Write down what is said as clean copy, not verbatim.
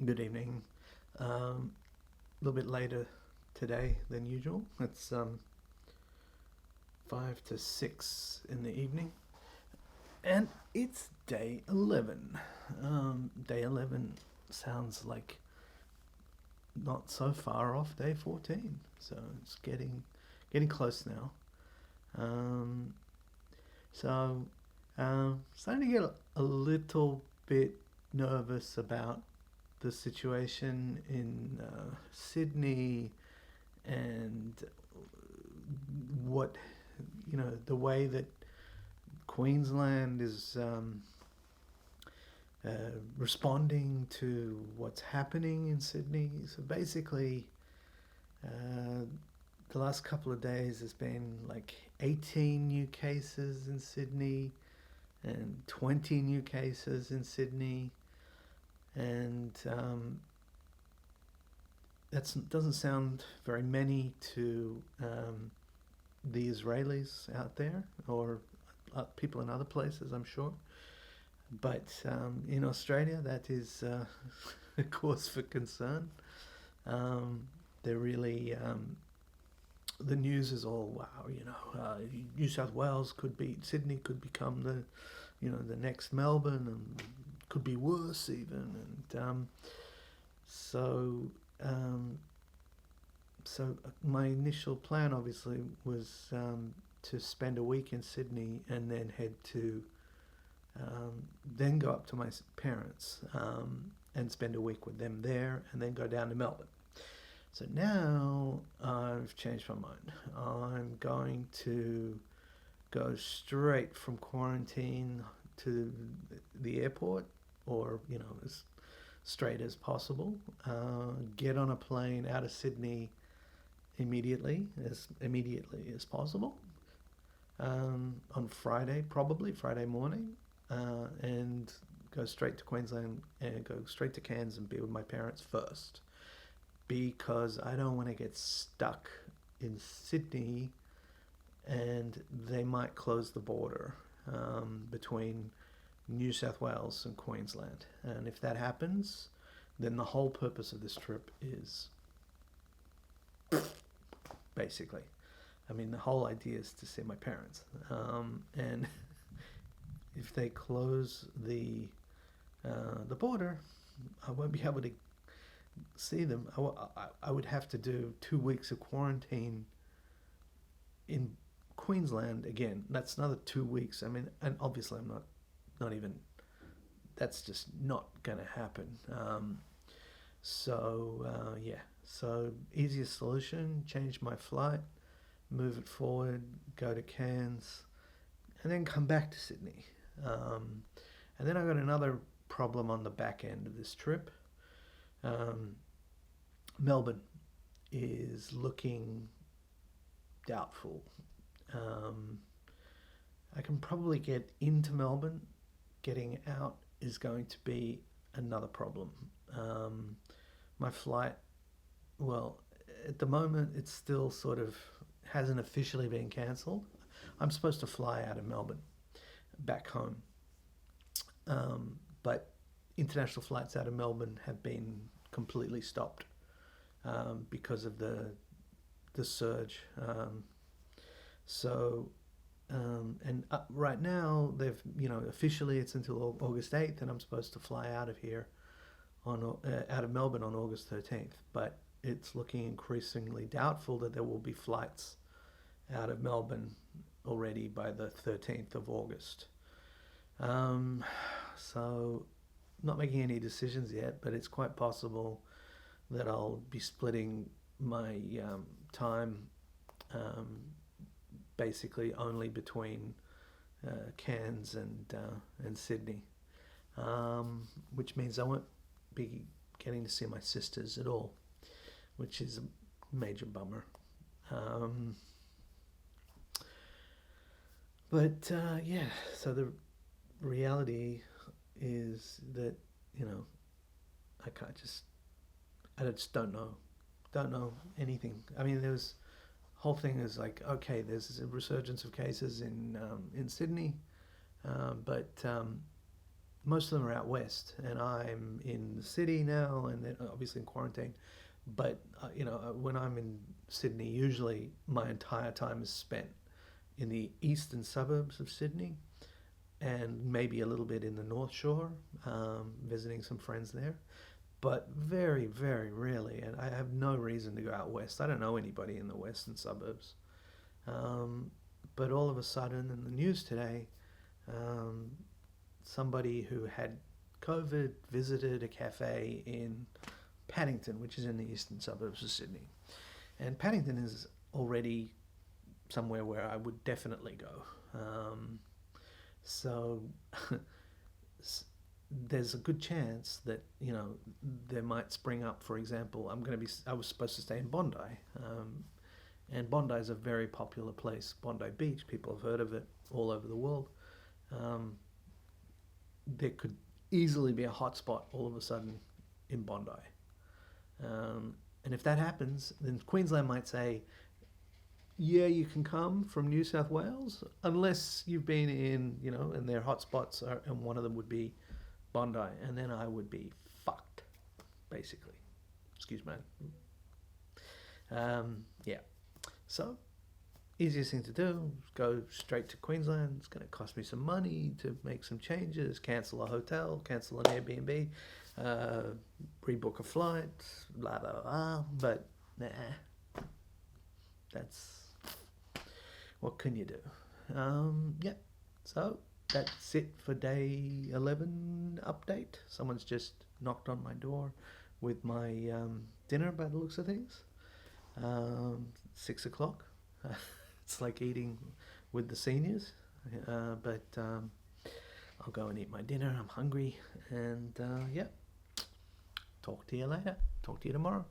Good evening. A little bit later today than usual. It's 5 to 6 in the evening, and it's day 11. Day 11 sounds like not so far off day 14, so it's getting close now. Um, so starting to get a little bit nervous about the situation in Sydney and what the way that Queensland is responding to what's happening in Sydney. So basically, uh, the last couple of days there's been like 18 new cases in Sydney and 20 new cases in Sydney, and that doesn't sound very many to the Israelis out there or people in other places, I'm sure. But in Australia, that is a cause for concern. Um, they're really the news is all wow. New South Wales could be Sydney could become the next Melbourne and could be worse even. And so um, so my initial plan obviously was to spend a week in Sydney and then head to then go up to my parents and spend a week with them there and then go down to Melbourne. So now I've changed my mind. I'm going to go straight from quarantine to the airport, or as straight as possible. Get on a plane out of Sydney immediately as possible. On Friday, probably Friday morning, and go straight to Queensland and go straight to Cairns and be with my parents first, because I don't want to get stuck in Sydney and they might close the border between New South Wales and Queensland. And if that happens, then the whole purpose of this trip is basically. I mean, the whole idea is to see my parents. And if they close the border, I won't be able to see them. I would have to do 2 weeks of quarantine in Queensland again. That's another 2 weeks. I mean, and obviously I'm not even. That's just not gonna happen. Yeah. So easiest solution: change my flight, move it forward, go to Cairns, and then come back to Sydney. Um, and then I got another problem on the back end of this trip. Um, Melbourne is looking doubtful. Um, I can probably get into Melbourne. Getting out is going to be another problem. Um, my flight, well, at the moment, it's still sort of hasn't officially been cancelled. I'm supposed to fly out of Melbourne back home, but international flights out of Melbourne have been completely stopped because of the surge. So and right now they've officially it's until August 8th, and I'm supposed to fly out of here on out of Melbourne on August 13th. But it's looking increasingly doubtful that there will be flights out of Melbourne already by the 13th of August. Um, so not making any decisions yet, but it's quite possible that I'll be splitting my time um, basically only between Cairns and Sydney, which means I won't be getting to see my sisters at all, which is a major bummer. Um, yeah, so the reality is that you know I can't just I just don't know anything. I mean, there was whole thing is like okay, there's a resurgence of cases in Sydney, but most of them are out west, and I'm in the city now, and then obviously in quarantine. But when I'm in Sydney, usually my entire time is spent in the eastern suburbs of Sydney, and maybe a little bit in the North Shore, visiting some friends there. But very, very rarely, and I have no reason to go out west. I don't know anybody in the western suburbs. Um, but all of a sudden, in the news today, um, somebody who had COVID visited a cafe in Paddington, which is in the eastern suburbs of Sydney. And Paddington is already somewhere where I would definitely go. So there's a good chance that there might spring up. For example, I was supposed to stay in Bondi, and Bondi is a very popular place. Bondi Beach, people have heard of it all over the world. Um, there could easily be a hotspot all of a sudden in Bondi. And if that happens, then Queensland might say, yeah, you can come from New South Wales, unless you've been in, and their hotspots are, and one of them would be Bondi, and then I would be fucked, basically. Excuse me. Yeah. So, easiest thing to do is go straight to Queensland. It's going to cost me some money to make some changes, cancel a hotel, cancel an Airbnb, rebook a flight, blah, blah, blah. But, nah, that's, what can you do? Yeah, so that's it for day 11 update. Someone's just knocked on my door with my dinner by the looks of things. 6 o'clock. It's like eating with the seniors. But I'll go and eat my dinner. I'm hungry. And yeah, talk to you later. Talk to you tomorrow.